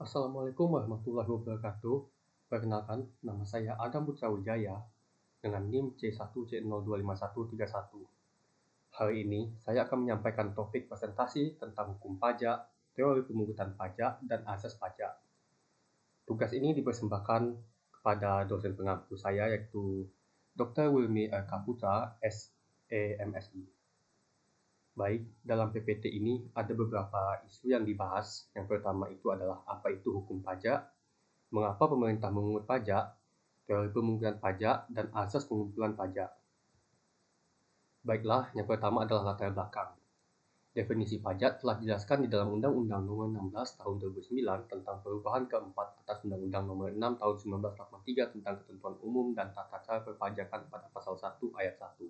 Assalamualaikum warahmatullahi wabarakatuh. Perkenalkan, nama saya Adam Putra Wijaya dengan NIM C1C025131. Hari ini saya akan menyampaikan topik presentasi tentang hukum pajak, teori pemungutan pajak, dan asas pajak. Tugas ini dipersembahkan kepada dosen pengampu saya yaitu Dr. Wilmi R. Kaputra, SEMSI. Baik, dalam PPT ini ada beberapa isu yang dibahas. Yang pertama itu adalah apa itu hukum pajak, mengapa pemerintah memungut pajak, teori pemungutan pajak, dan asas pengumpulan pajak. Baiklah, yang pertama adalah latar belakang. Definisi pajak telah dijelaskan di dalam Undang-Undang Nomor 16 Tahun 2009 tentang perubahan keempat atas Undang-Undang Nomor 6 Tahun 1983 tentang ketentuan umum dan tata cara perpajakan pada Pasal 1 Ayat 1.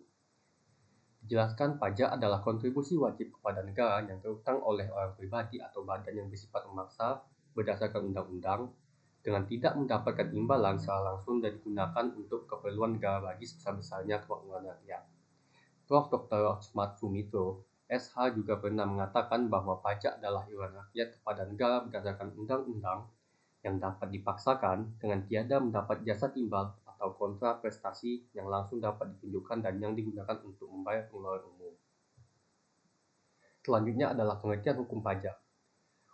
Dijelaskan pajak adalah kontribusi wajib kepada negara yang terutang oleh orang pribadi atau badan yang bersifat memaksa berdasarkan undang-undang dengan tidak mendapatkan imbalan secara langsung dan digunakan untuk keperluan negara bagi sebesar-besarnya kemakmuran rakyat. Prof. Dr. Osmat Sumitro, SH juga pernah mengatakan bahwa pajak adalah iuran rakyat kepada negara berdasarkan undang-undang yang dapat dipaksakan dengan tiada mendapat jasa timbal atau kontra prestasi yang langsung dapat ditunjukkan dan yang digunakan untuk membayar pengeluaran umum. Selanjutnya adalah pengertian hukum pajak.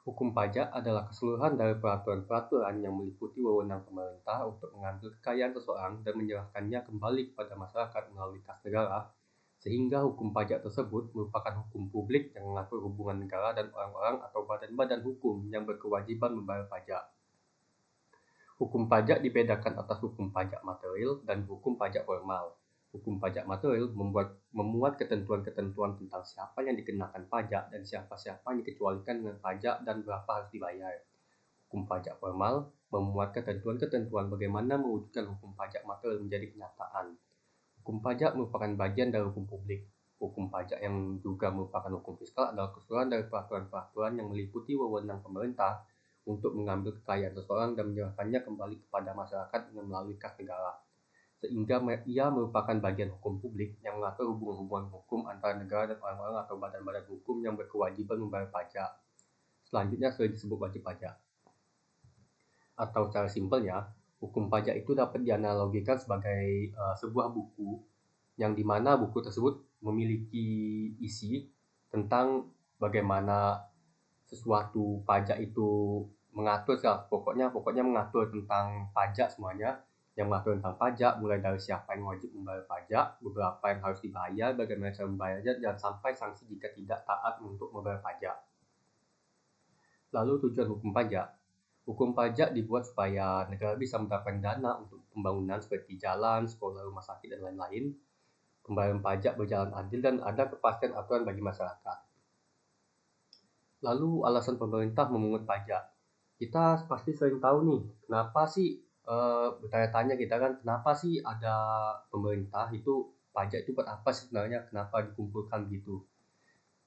Hukum pajak adalah keseluruhan dari peraturan-peraturan yang meliputi wewenang pemerintah untuk mengambil kekayaan seseorang dan menyerahkannya kembali kepada masyarakat melalui kas negara, sehingga hukum pajak tersebut merupakan hukum publik yang mengatur hubungan negara dan orang-orang atau badan-badan hukum yang berkewajiban membayar pajak. Hukum pajak dibedakan atas hukum pajak material dan hukum pajak formal. Hukum pajak material memuat ketentuan-ketentuan tentang siapa yang dikenakan pajak dan siapa-siapa yang dikecualikan dengan pajak dan berapa harus dibayar. Hukum pajak formal memuat ketentuan-ketentuan bagaimana mewujudkan hukum pajak material menjadi kenyataan. Hukum pajak merupakan bagian dari hukum publik. Hukum pajak yang juga merupakan hukum fiskal adalah keseluruhan dari peraturan-peraturan yang meliputi wewenang pemerintah untuk mengambil kekayaan seseorang dan menyerahkannya kembali kepada masyarakat dengan melalui kas negara, sehingga ia merupakan bagian hukum publik yang mengatur hubungan-hubungan hukum antara negara dan orang-orang atau badan-badan hukum yang berkewajiban membayar pajak. Selanjutnya sering disebut wajib pajak. Atau secara simpelnya, hukum pajak itu dapat dianalogikan sebagai sebuah buku yang dimana buku tersebut memiliki isi tentang bagaimana sesuatu pajak itu mengatur pokoknya mengatur tentang pajak semuanya, yang mengatur tentang pajak mulai dari siapa yang wajib membayar pajak, beberapa yang harus dibayar, bagaimana cara membayarnya, dan sampai sanksi jika tidak taat untuk membayar pajak. Lalu tujuan hukum pajak. Hukum pajak dibuat supaya negara bisa mendapatkan dana untuk pembangunan seperti jalan, sekolah, rumah sakit, dan lain-lain. Pembayaran pajak berjalan adil dan ada kepastian aturan bagi masyarakat. Lalu alasan pemerintah memungut pajak. Kita pasti sering tahu nih, kenapa sih bertanya-tanya kita kan, kenapa sih ada pemerintah itu, pajak itu buat apa sih sebenarnya, kenapa dikumpulkan gitu.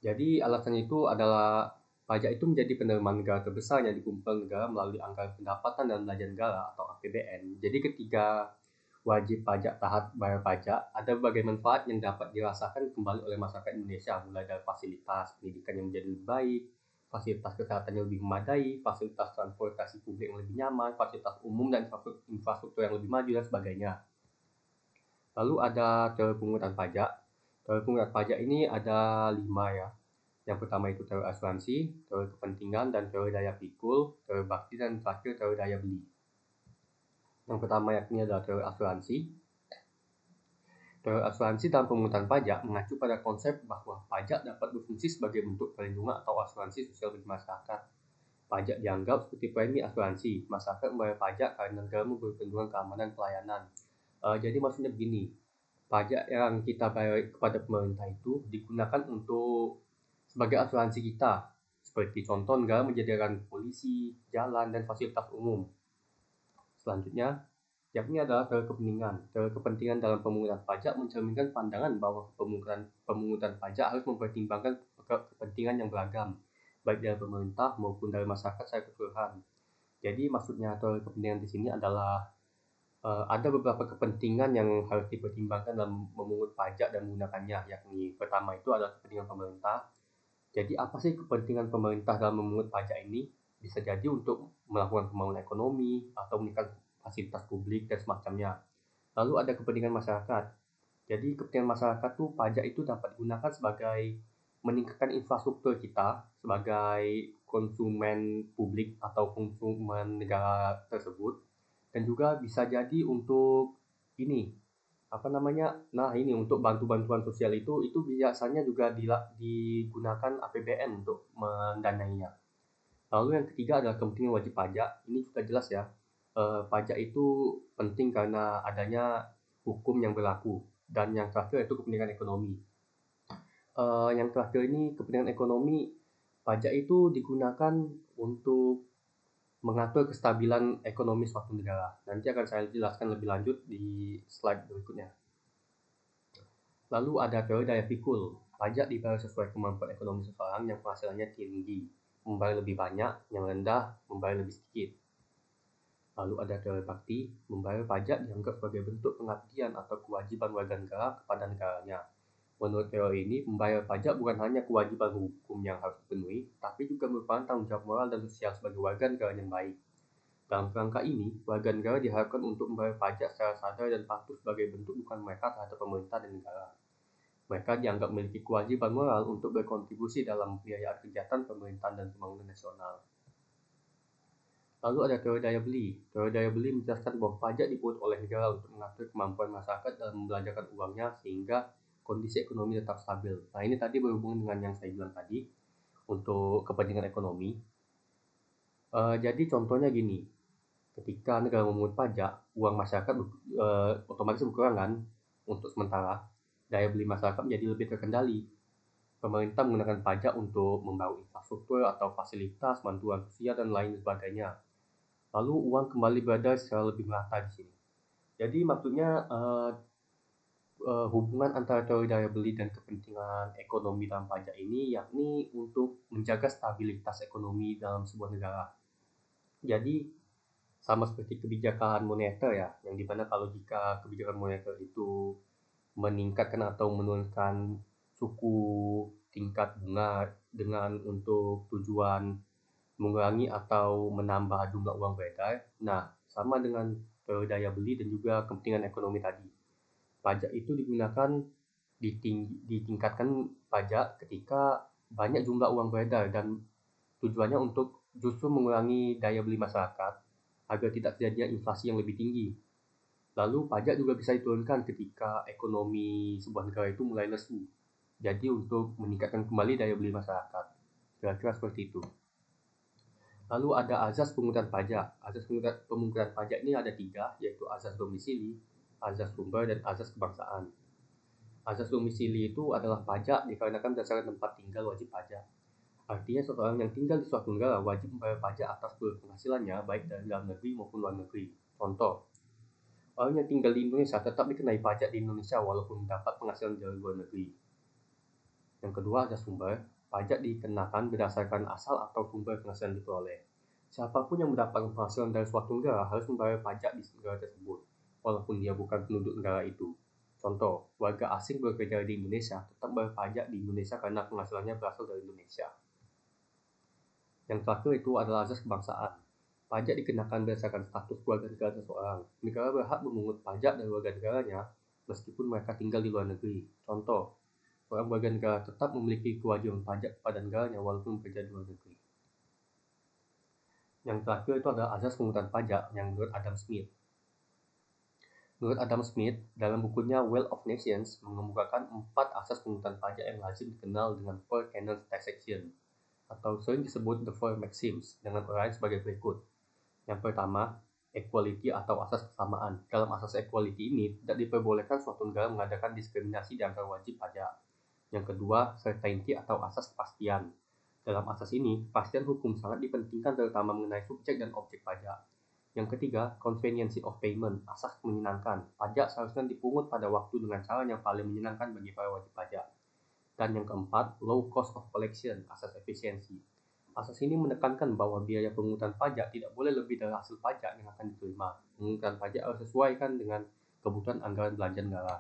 Jadi alasan itu adalah pajak itu menjadi penerimaan negara terbesar yang dikumpulkan negara melalui anggaran pendapatan dan belanja negara atau APBN. Jadi ketika wajib pajak taat bayar pajak, ada berbagai manfaat yang dapat dirasakan kembali oleh masyarakat Indonesia, mulai dari fasilitas pendidikan yang menjadi lebih baik, fasilitas kesehatan yang lebih memadai, fasilitas transportasi publik yang lebih nyaman, fasilitas umum dan infrastruktur yang lebih maju, dan sebagainya. Lalu ada teori pemungutan pajak. Teori pemungutan pajak ini ada 5 ya. Yang pertama itu teori asuransi, teori kepentingan, dan teori daya pikul, teori bakti, dan terakhir teori daya beli. Yang pertama yakni adalah teori asuransi. Teori asuransi dalam pemungutan pajak mengacu pada konsep bahwa pajak dapat berfungsi sebagai bentuk perlindungan atau asuransi sosial bagi masyarakat. Pajak dianggap seperti premi asuransi. Masyarakat membayar pajak karena negara memberi perlindungan keamanan pelayanan. Jadi maksudnya begini, pajak yang kita bayar kepada pemerintah itu digunakan untuk sebagai asuransi kita. Seperti contoh negara menyediakan polisi, jalan, dan fasilitas umum. Selanjutnya, yakni adalah teori kepentingan. Teori kepentingan dalam pemungutan pajak mencerminkan pandangan bahwa pemungutan pajak harus mempertimbangkan kepentingan yang beragam, baik dari pemerintah maupun dari masyarakat secara keseluruhan. Jadi maksudnya teori kepentingan di sini adalah ada beberapa kepentingan yang harus dipertimbangkan dalam memungut pajak dan menggunakannya, yakni pertama itu adalah kepentingan pemerintah, Jadi apa sih kepentingan pemerintah dalam memungut pajak ini? Bisa jadi untuk melakukan pembangunan ekonomi atau meningkatkan fasilitas publik dan semacamnya. Lalu ada kepentingan masyarakat. Jadi kepentingan masyarakat tuh pajak itu dapat digunakan sebagai meningkatkan infrastruktur kita sebagai konsumen publik atau konsumen negara tersebut, dan juga bisa jadi untuk ini apa namanya, nah ini untuk bantuan sosial itu biasanya juga digunakan APBN untuk mendanainya. Lalu yang ketiga adalah kepentingan wajib pajak. Ini juga jelas ya, pajak itu penting karena adanya hukum yang berlaku. Dan yang terakhir itu kepentingan ekonomi. Yang terakhir ini kepentingan ekonomi, pajak itu digunakan untuk mengatur kestabilan ekonomi suatu negara. Nanti akan saya jelaskan lebih lanjut di slide berikutnya. Lalu ada teori daya pikul. Pajak dibayar sesuai kemampuan ekonomi seseorang yang penghasilannya tinggi, membayar lebih banyak, yang rendah, membayar lebih sedikit. Lalu ada teori bakti, membayar pajak dianggap sebagai bentuk pengabdian atau kewajiban warga negara kepada negaranya. Menurut teori ini, membayar pajak bukan hanya kewajiban hukum yang harus dipenuhi, tapi juga merupakan tanggung jawab moral dan sosial sebagai warga negara yang baik. Dalam kerangka ini, warga negara diharapkan untuk membayar pajak secara sadar dan patuh sebagai bentuk dukungan mereka terhadap pemerintah dan negara. Mereka dianggap memiliki kewajiban moral untuk berkontribusi dalam pembiayaan kegiatan pemerintahan dan pembangunan nasional. Lalu ada teori daya beli. Teori daya beli menjelaskan bahwa pajak dipungut oleh negara untuk mengatur kemampuan masyarakat dalam membelanjakan uangnya sehingga kondisi ekonomi tetap stabil. Nah, ini tadi berhubungan dengan yang saya bilang tadi untuk kepentingan ekonomi. Jadi contohnya gini, ketika negara memungut pajak, uang masyarakat otomatis berkurang kan untuk sementara. Daya beli masyarakat menjadi lebih terkendali. Pemerintah menggunakan pajak untuk membangun infrastruktur atau fasilitas, bantuan sosial, dan lain sebagainya. Lalu uang kembali beredar secara lebih merata di sini. Jadi maksudnya hubungan antara teori daya beli dan kepentingan ekonomi dalam pajak ini yakni untuk menjaga stabilitas ekonomi dalam sebuah negara. Jadi sama seperti kebijakan moneter ya, yang dimana kalau jika kebijakan moneter itu meningkatkan atau menurunkan suku tingkat bunga dengan untuk tujuan mengurangi atau menambah jumlah uang beredar. Nah, sama dengan teori daya beli dan juga kepentingan ekonomi tadi. Pajak itu digunakan ditingkatkan pajak ketika banyak jumlah uang beredar dan tujuannya untuk justru mengurangi daya beli masyarakat agar tidak terjadinya inflasi yang lebih tinggi. Lalu pajak juga bisa diturunkan ketika ekonomi sebuah negara itu mulai lesu. Jadi untuk meningkatkan kembali daya beli masyarakat. Kira-kira seperti itu. Lalu ada azas pemungutan pajak. Azas pemungutan pajak ini ada 3, yaitu azas domisili, azas sumber, dan azas kebangsaan. Azas domisili itu adalah pajak dikarenakan berdasarkan tempat tinggal wajib pajak. Artinya seseorang yang tinggal di suatu negara wajib membayar pajak atas seluruh penghasilannya baik dari dalam negeri maupun luar negeri. Contoh, orang yang tinggal di Indonesia tetap dikenai pajak di Indonesia walaupun mendapat penghasilan dari luar negeri. Yang kedua ada sumber, pajak dikenakan berdasarkan asal atau sumber penghasilan diperoleh. Siapapun yang mendapatkan penghasilan dari suatu negara harus membayar pajak di negara tersebut, walaupun dia bukan penduduk negara itu. Contoh, warga asing bekerja di Indonesia tetap bayar pajak di Indonesia karena penghasilannya berasal dari Indonesia. Yang terakhir itu adalah azas kebangsaan. Pajak dikenakan berdasarkan status warga negara seseorang. Negara berhak memungut pajak dari warga negaranya meskipun mereka tinggal di luar negeri. Contoh, orang warga negara tetap memiliki kewajiban pajak kepada negaranya walaupun bekerja di luar negeri. Yang terakhir itu adalah azas pemungutan pajak yang menurut Adam Smith. Menurut Adam Smith, dalam bukunya Wealth of Nations mengemukakan 4 asas pemungutan pajak yang lazim dikenal dengan Four Canons Taxation, atau sering disebut the Four Maxims, dengan uraian sebagai berikut. Yang pertama, equality atau asas kesamaan. Dalam asas equality ini, tidak diperbolehkan suatu negara mengadakan diskriminasi di antara wajib pajak. Yang kedua, certainty atau asas kepastian. Dalam asas ini, kepastian hukum sangat dipentingkan terutama mengenai subjek dan objek pajak. Yang ketiga, convenience of payment, asas menyenangkan. Pajak seharusnya dipungut pada waktu dengan cara yang paling menyenangkan bagi para wajib pajak. Dan yang keempat, low cost of collection, asas efisiensi. Asas ini menekankan bahwa biaya pemungutan pajak tidak boleh lebih dari hasil pajak yang akan diterima. Pemungutan pajak harus sesuaikan dengan kebutuhan anggaran belanja negara.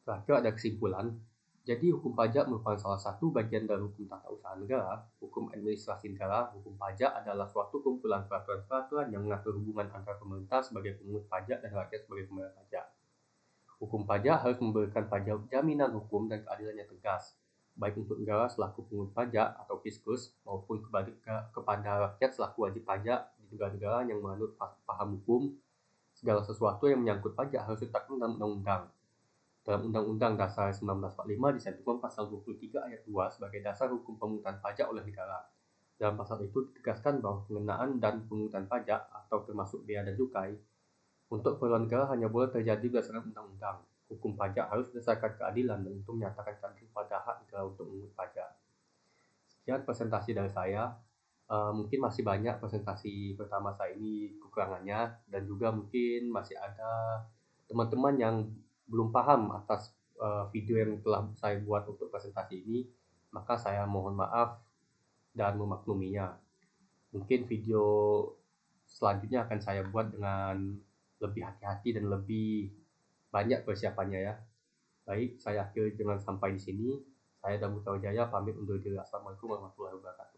Terakhir ada kesimpulan. Jadi hukum pajak merupakan salah satu bagian dari hukum tata usaha negara. Hukum administrasi negara, hukum pajak adalah suatu kumpulan peraturan-peraturan yang mengatur hubungan antara pemerintah sebagai pemungut pajak dan rakyat sebagai pembayar pajak. Hukum pajak harus memberikan pajak jaminan hukum dan keadilan yang tegas, baik untuk negara selaku pemungut pajak atau fiskus maupun kepada rakyat selaku wajib pajak di negara-negara yang menganut paham hukum. Segala sesuatu yang menyangkut pajak harus ditetapkan dalam undang-undang. Dalam Undang-Undang Dasar 1945 dicantumkan pasal 23 ayat 2 sebagai dasar hukum pemungutan pajak oleh negara. Dalam pasal itu ditegaskan bahwa pengenaan dan pemungutan pajak atau termasuk bea dan cukai untuk keperluan negara hanya boleh terjadi berdasarkan undang-undang. Hukum pajak harus berdasarkan keadilan dan untuk menyatakan keadilan pada hak negara untuk memungut pajak. Sekian presentasi dari saya. Mungkin masih banyak presentasi pertama saya ini kekurangannya dan juga mungkin masih ada teman-teman yang belum paham atas video yang telah saya buat untuk presentasi ini, maka saya mohon maaf dan memakluminya. Mungkin video selanjutnya akan saya buat dengan lebih hati-hati dan lebih banyak persiapannya ya. Baik, saya akhiri dengan sampai di sini. Saya Damu Wijaya pamit undur diri. Assalamualaikum warahmatullahi wabarakatuh.